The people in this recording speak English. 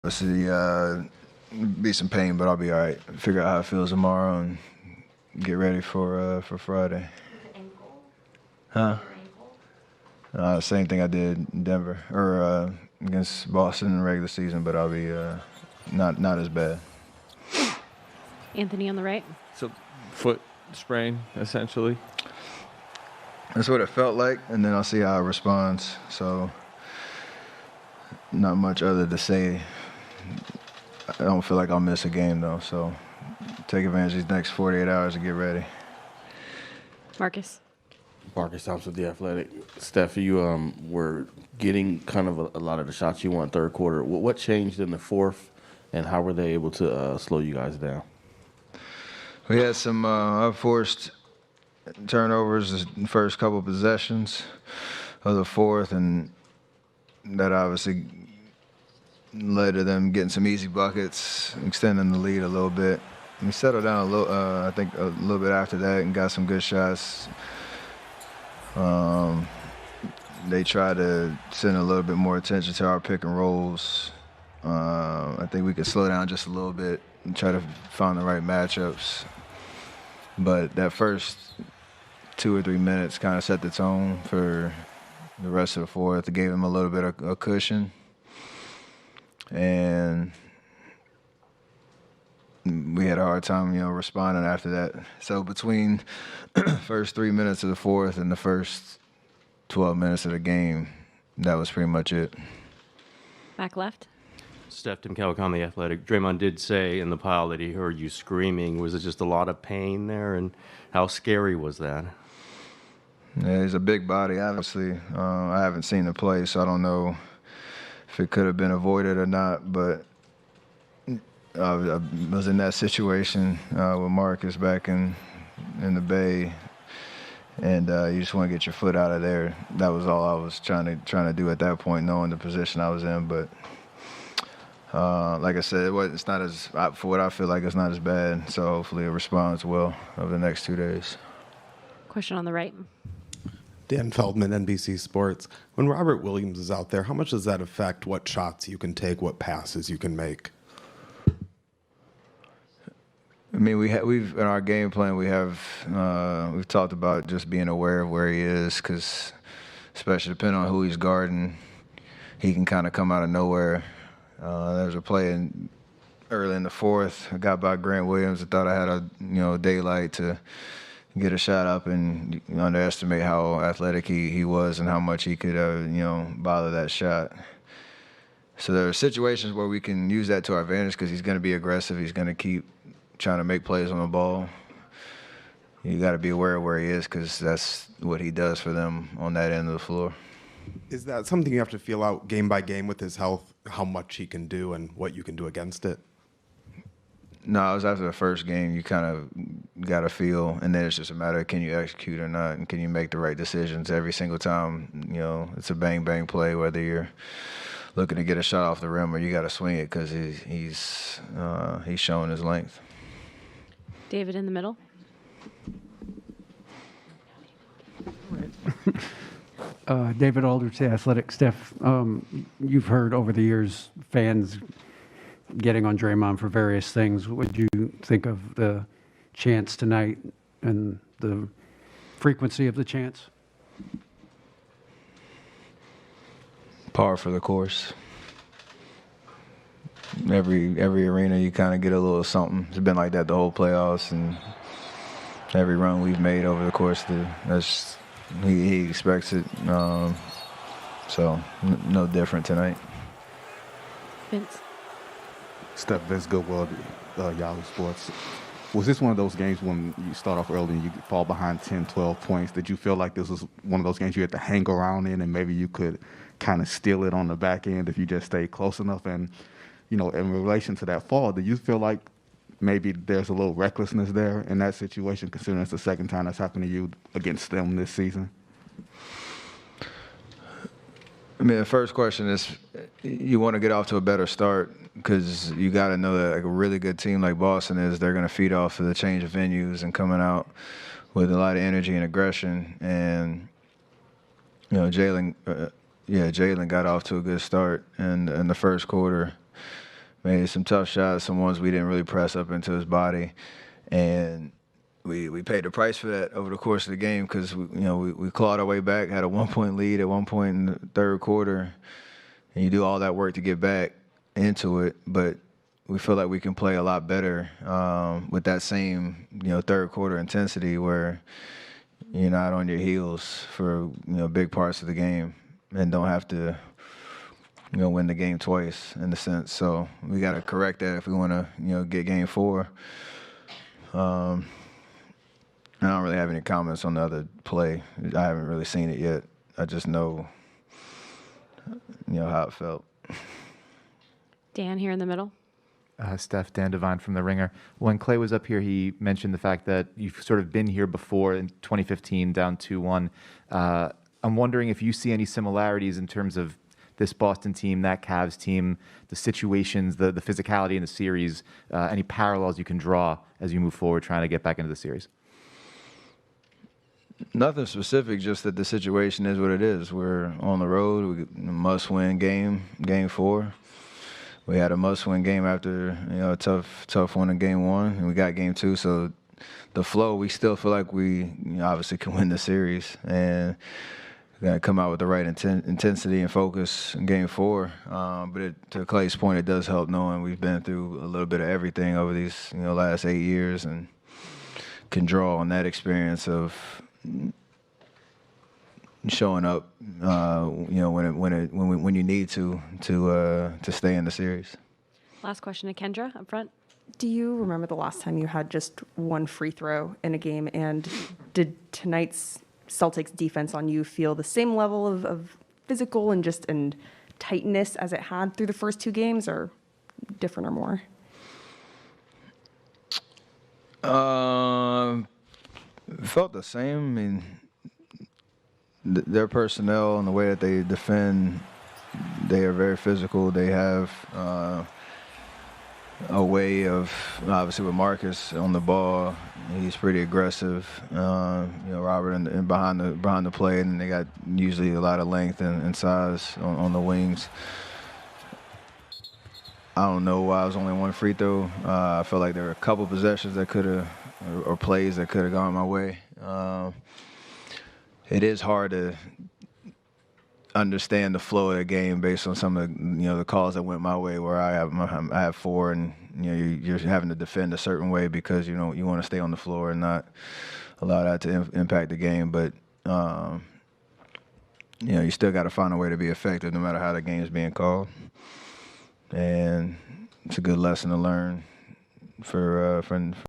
Obviously, be some pain, but I'll be all right. Figure out how it feels tomorrow and get ready for Friday. Ankle? Huh? Your ankle? Same thing I did in Denver or against Boston in the regular season, but I'll be not as bad. Anthony on the right. So, foot sprain, essentially. That's what it felt like, and then I'll see how it responds. So, not much other to say. I don't feel like I'll miss a game, though, so take advantage of these next 48 hours to get ready. Marcus. Marcus Thompson, The Athletic. Steph, you were getting kind of a lot of the shots you want third quarter. What changed in the fourth, and how were they able to slow you guys down? We had some unforced turnovers the first couple of possessions of the fourth, and that obviously led to them getting some easy buckets, extending the lead a little bit. We settled down a little, I think, a little bit after that, and got some good shots. They tried to send a little bit more attention to our pick and rolls. I think we could slow down just a little bit and try to find the right matchups. But that first 2 or 3 minutes kind of set the tone for the rest of the fourth. It gave them a little bit of a cushion. And we had a hard time, responding after that. So between first 3 minutes of the fourth and the first 12 minutes of the game, that was pretty much it. Back left. Steph, Tim Calican, The Athletic. Draymond did say in the pile that he heard you screaming. Was it just a lot of pain there, and how scary was that? Yeah, he's a big body, obviously. I haven't seen the play, so I don't know if it could have been avoided or not, but I was in that situation with Marcus back in the Bay, and you just want to get your foot out of there. That was all I was trying to do at that point, knowing the position I was in. But like I said, it's not as, for what I feel like, it's not as bad. So hopefully it responds well over the next 2 days. Question on the right. Dan Feldman, NBC Sports. When Robert Williams is out there, how much does that affect what shots you can take, what passes you can make? I mean, we've in our game plan we've talked about just being aware of where he is, because especially depending on who he's guarding, he can kind of come out of nowhere. There was a play early in the fourth. I got by Grant Williams. I thought I had a daylight to get a shot up, and underestimate how athletic he was and how much he could bother that shot. So there are situations where we can use that to our advantage, because he's going to be aggressive. He's going to keep trying to make plays on the ball. You got to be aware of where he is, because that's what he does for them on that end of the floor. Is that something you have to feel out game by game with his health, how much he can do and what you can do against it? No, it was after the first game. You kind of got to feel, and then it's just a matter of can you execute or not, and can you make the right decisions every single time. It's a bang play, whether you're looking to get a shot off the rim or you got to swing it, because he's showing his length. David in the middle. David Aldrich, The Athletic. Steph, you've heard over the years fans getting on Draymond for various things. What would you think of the chants tonight and the frequency of the chants? Par for the course. Every arena you kind of get a little something. It's been like that the whole playoffs, and every run we've made over the course. He expects it. So no different tonight. Vince. Steph, Vince Goodwill, Yahoo Sports. Was this one of those games when you start off early and you fall behind 10, 12 points? Did you feel like this was one of those games you had to hang around in, and maybe you could kind of steal it on the back end if you just stayed close enough? And, in relation to that fall, do you feel like maybe there's a little recklessness there in that situation, considering it's the second time that's happened to you against them this season? I mean, the first question is you want to get off to a better start, because you got to know that like a really good team like Boston is, they're going to feed off of the change of venues and coming out with a lot of energy and aggression. And, Jalen got off to a good start in the first quarter. made some tough shots, some ones we didn't really press up into his body, and we paid the price for that over the course of the game because we clawed our way back, had a 1-point lead at one point in the third quarter, and you do all that work to get back into it, but we feel like we can play a lot better with that same third quarter intensity where you're not on your heels for big parts of the game and don't have to win the game twice in a sense. So we got to correct that if we want to get game 4. I don't really have any comments on the other play. I haven't really seen it yet. I just know how it felt. Dan here in the middle. Steph, Dan Devine from The Ringer. When Clay was up here, he mentioned the fact that you've sort of been here before in 2015, down 2-1. I'm wondering if you see any similarities in terms of this Boston team, that Cavs team, the situations, the physicality in the series, any parallels you can draw as you move forward trying to get back into the series? Nothing specific, just that the situation is what it is. We're on the road. We must-win game 4. We had a must-win game after a tough one in game 1, and we got game 2. So the flow, we still feel like we obviously can win the series, and we got to come out with the right intensity and focus in game 4. But to Clay's point, it does help knowing we've been through a little bit of everything over these last 8 years, and can draw on that experience of showing up, when you need to stay in the series. Last question to Kendra up front. Do you remember the last time you had just one free throw in a game? And did tonight's Celtics defense on you feel the same level of physical and tightness as it had through the first 2 games, or different or more? It felt the same. I mean, their personnel and the way that they defend, they are very physical. They have a way of, obviously with Marcus on the ball, he's pretty aggressive. Robert and behind the play, and they got usually a lot of length and size on the wings. I don't know why it was only one free throw. I felt like there were a couple possessions that could have, or plays that could have gone my way. It is hard to understand the flow of the game based on some of the calls that went my way, where I have 4, and you're having to defend a certain way because you want to stay on the floor and not allow that to impact the game. But you still got to find a way to be effective no matter how the game is being called, and it's a good lesson to learn for